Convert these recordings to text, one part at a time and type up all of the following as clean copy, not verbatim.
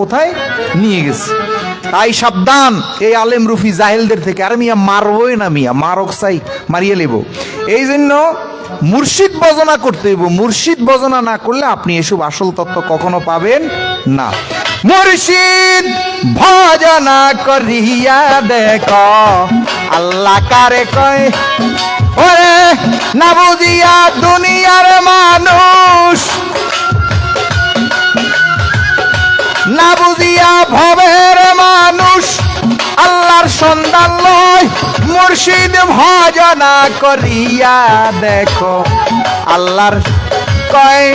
কোথায় নিয়ে গেছে। তাই সাবধান এই আলেম রুফি জাহেলদের থেকে। আর মিয়া মারবই না, মিয়া মারক চাই মারিয়ে লেব। এই জন্য মুর্শিদ ভজনা করতে হইব। মুর্শিদ ভজনা না করলে আপনি এসব আসল তত্ত্ব কখনো পাবেন না। মুর্শিদ ভজনা করিয়া দেখো আল্লাহ কারে কয়, ওরে না বুঝিয়া দুনিয়ার মানুষ, না বুঝিয়া ভবের মানুষ আল্লাহর সন্ধান লয়। মুর্শিদ ভজনা করিয়া দেখো আল্লাহর কয়,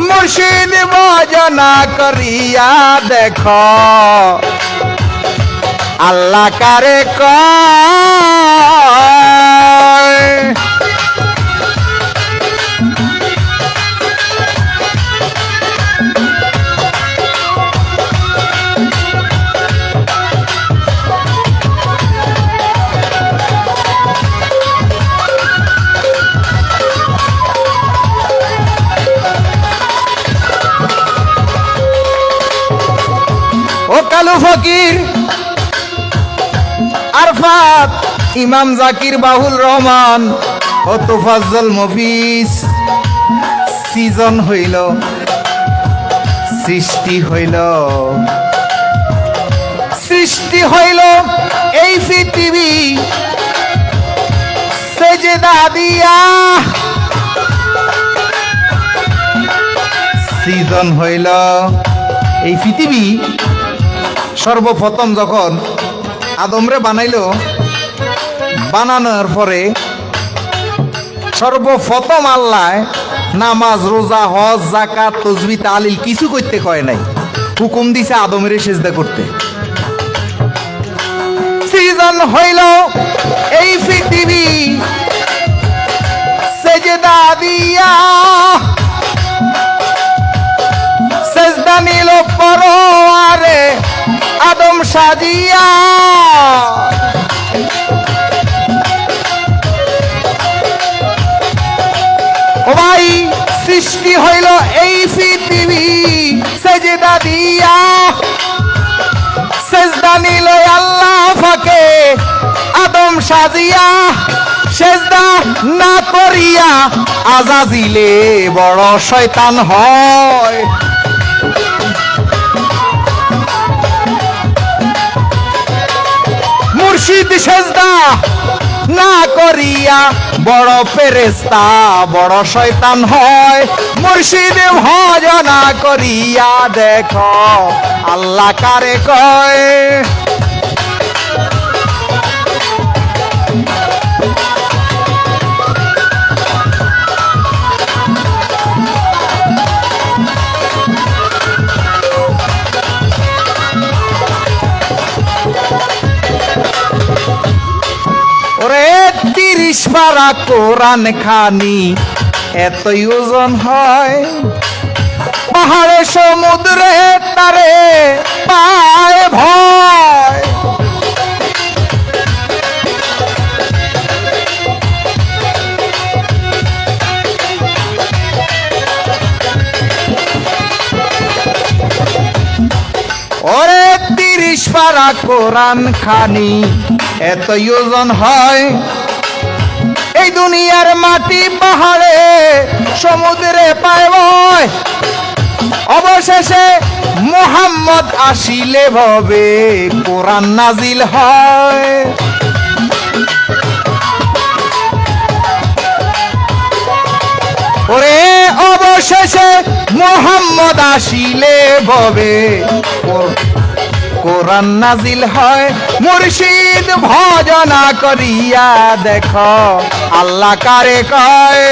মুর্শিদ ভজনা করিয়া দেখো আল্লাহ কারে কয়। ও কালু ফকির, আরফাত, ইমাম জাকির, বাহুল রহমান ও তোফাজ্জল মফিজ, সিজন হইল, সৃষ্টি হইল, সৃষ্টি হইল এই পৃথিবী সেজদা দিয়া, সিজন হইল এই পৃথিবী। সর্বপ্রথম যখন আদমরে বানাইলো, বানানোর পরে সর্বপ্রথম আল্লাহ নামাজ, রোজা, হজ, যাকাত, তাসবিহ, তাহলিল কিছু করতে কয় নাই, হুকুম দিছে আদমের সিজদা করতে। সৃজন হইল এই পৃথিবী সেজদা দিয়া, সেজদা নিল পরোয়ারে আদম সাজিয়া। ও ভাই, সৃষ্টি হইল এই পৃথিবী সেজদা দিয়া, সেজদা নিল আল্লাহ পাকে আদম সাজিয়া। সেজদা না করিয়া আজাজিলে বড় শয়তান হয়। মুর্শিদ সেজদা না করিয়া বড় ফেরেশতা বড় শয়তান হয়। মুর্শিদ ভজনা করিয়া দেখো আল্লাহ কারে কয়। ওরে ৩০ পারা কোরআন খানি এতই ওজন হয়, পাহাড়ে সমুদ্রে তারে পায় ভয়। ওরে ৩০ পারা কোরআন খানি এতই ওজন হয়, এই দুনিয়ার মাটি পাহাড়ে সমুদ্রে পায় ভয়। অবশেষে মুহাম্মদ আসিলে ভবে কোরআন নাজিল হয়। ওরে অবশেষে মুহাম্মদ আসিলে ভবে কোরআন নাজিল হয়। মুর্শিদ ভজনা করিয়া দেখো আল্লাহ কারে কয়।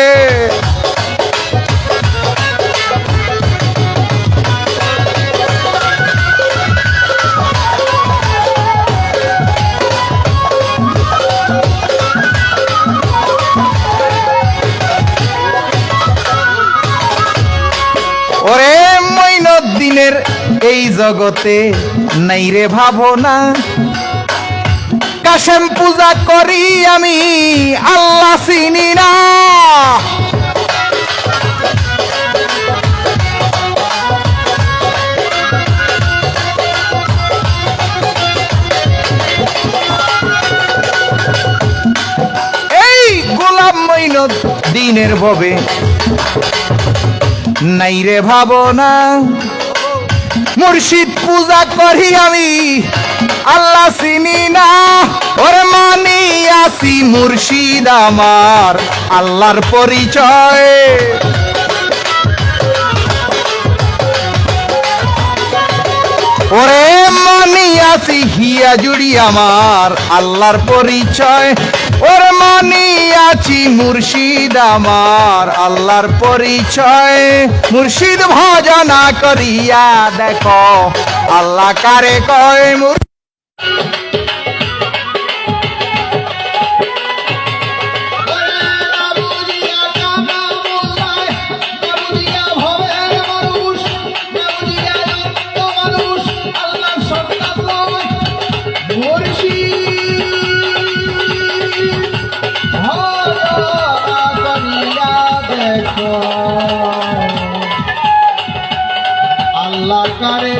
ওরে মঈনুদ্দিনের এই জগতে নাই রে ভাবনা, কাশেম পূজা করি আমি আল্লাহ চিনি না। দিনের ভবে নাই রে ভাবনা মুর্শিদ পূজা করি আমি আল্লাহ চিনি না ওরে মানি আসি মুর্শিদ আমার আল্লাহর পরিচয় ওরে মানি আসি হিয়া জুড়ি আমার আল্লাহর পরিচয় ওরে মানি আছি মুর্শিদ আমার আল্লাহর পরিচয় মুর্শিদ ভজনা করিয়া দেখো আল্লাহ কারে কয় আল্লাহ কারে